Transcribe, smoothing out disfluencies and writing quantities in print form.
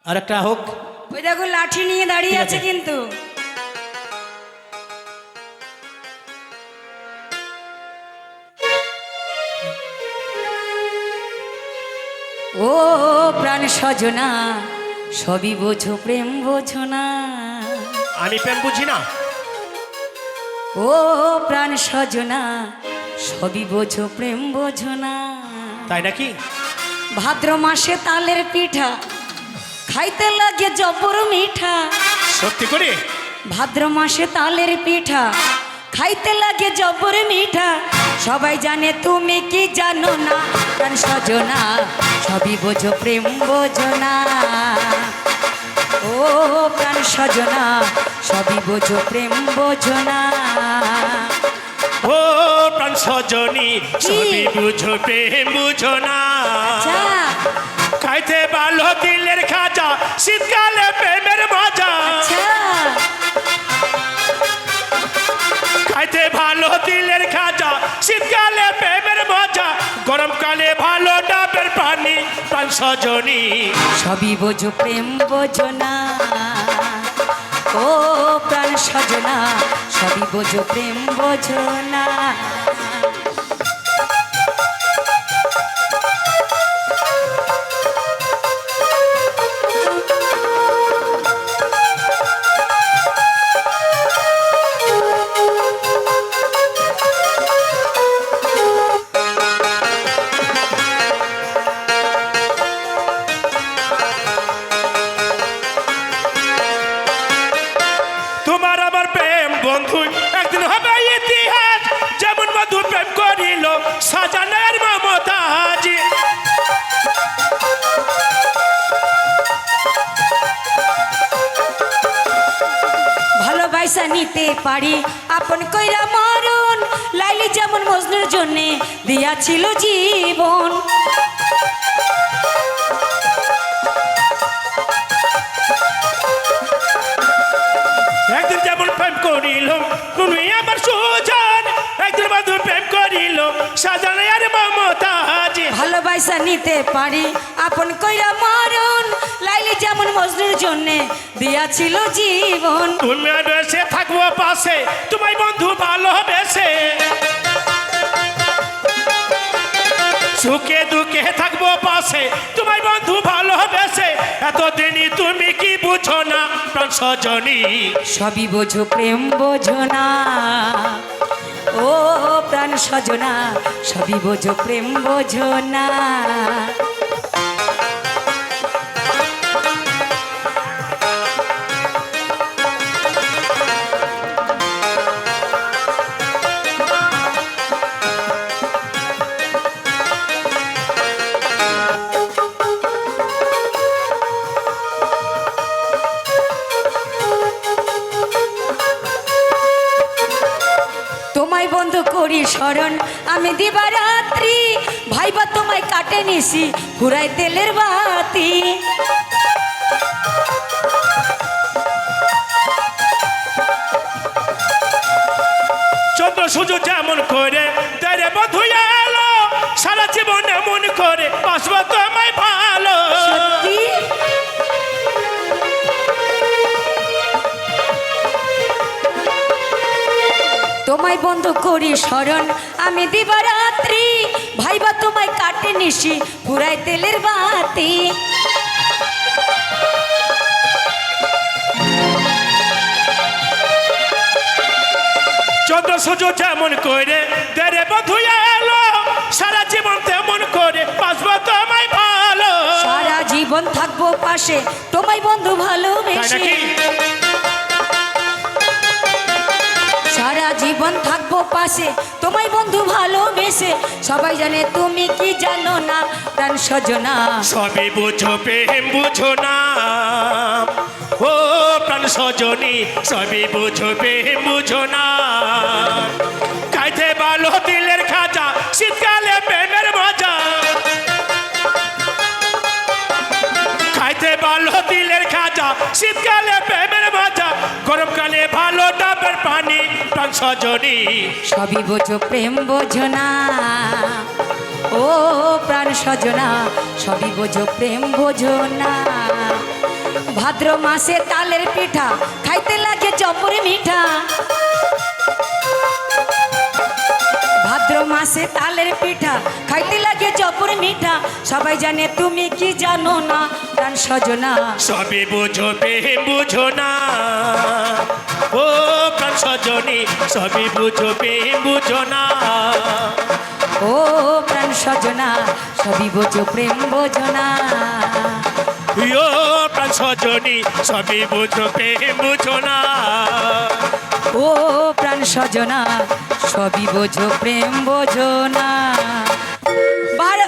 আর একটা হোক। ওই দেখো লাঠি নিয়ে দাঁড়িয়ে আছে কিন্তু। ও প্রাণ সজনা সবই বোঝো প্রেম বোঝো না। আমি প্রেম বুঝি না। ও প্রাণ সজনা সবই বোঝো প্রেম বোঝো না। তাই নাকি? ভাদ্র মাসে তালের পিঠা খাইতে লাগে জবর মিঠা। সত্যি করে? ভাদ্র মাসে তালের পিঠা খাইতে লাগে জবর মিঠা। সবাই জানে তুমি কি জানো না। প্রাণ সজনা সবই বোঝো প্রেম বোঝো না। ও প্রাণ সজনা সবই বোঝো প্রেম বোঝো না। ও প্রাণ সজনী সবই বুঝো প্রেম বুঝো না। আচ্ছা, খাইতে ভালো দিলের খাজা শীতকালে প্রেমের মজা। আচ্ছা, খাইতে ভালো দিলের খাজা শীতকালে প্রেমের মজা। গরমকালে ভালো ডাবের পানি। প্রাণ সজনী সবই বোঝো প্রেম বোঝো না। ও প্রাণ সজনা সবই বোঝো প্রেম বোঝো না। তোমার আমার প্রেম বন্ধু একদিন হবে ইতিহাস। যেমন মধু প্রেম করিল সাজানের মমতাজ। ভালোবাসা নিতে পারি আপন কইরা মরণ। লাইলি যেমন মজনুর জন্যে দিয়াছিল জীবন। একদিন যেমন প্রেম করিল তুমি আমার সুজন। একদিন মধু প্রেম করিল সাজানের মমতাজ। ভালোবাসা নিতে পারি আপন কইরা মরণ। লাইলি যেমন মজনুর জন্যে দিয়াছিল জীবন। তুমি বেসে থাকবো পাশে তোমায় বন্ধু ভালোবেসে। সুখে দুঃখে থাকবো পাশে তোমায় বন্ধু ভালোবেসে। এতদিনই তুমি কি বুঝো না। প্রাণ সজনী সবই বোঝো প্রেম বোঝো না। ও প্রাণ সজনা সবই বোঝো প্রেম বোঝো না। তোমায় বন্ধু করি স্মরণ আমি দিবারাত্রি। ভাইবা তোমায় কাটে নিছি ফুরাই তেলের বাতি। চন্দ্র সূর্য যেমন করে তারে বন্ধু এলো। সারা জীবন এমন করে বাসবো তোমায় ভালো। সত্যি? তোমায় বন্ধু করি স্মরণ আমি দিবারাত্রি। ভাইবা তোমায় কাটে নিছি ফুরাই তেলের বাতি। চন্দ্র সূর্য যেমন করে তারে বন্ধু এলো। সারা জীবন তেমন করে বাসবো তোমায় ভালো। সারা জীবন থাকবো পাশে তোমায় বন্ধু তাই ভালোবেসে। নাকি? সারা জীবন থাকবো পাশে তোমায় বন্ধু ভালোবেসে। সবাই জানে তুমি কি জানো না। প্রাণ সজনা সবই বুঝো প্রেম বুঝো না। ও প্রাণ সজনী সবই বুঝো প্রেম বুঝো না। খাইতে ভালো দিলের খাজা শীতকালে প্রেমের মজা। খাইতে ভালো দিলের খাজা শীতকালে প্রেমের মজা। গরমকালে ভালো ডাবের পানি। প্রাণ সজনী সবই বোঝো প্রেম বোঝো না। ও প্রাণ সজনা সবই বোঝো প্রেম বোঝো না। ভাদ্র মাসে তালের পিঠা খাইতে লাগে জবর মিঠা ভাদ্র মাসে তালের পিঠা খাইতে লাগে জবর মিঠা সবাই জানে তুমি কি জানো না প্রাণ সজনা সবই বুঝো প্রেম বুঝো না ও প্রাণ সজনী সবই বুঝো প্রেম বুঝো না ও প্রাণ সজনা সবই বোঝো প্রেম বোঝো না ও প্রাণ সজনী সবই বুঝো প্রেম বুঝো না ও প্রাণ সজনা সবই বোঝো প্রেম বোঝো না বাইরে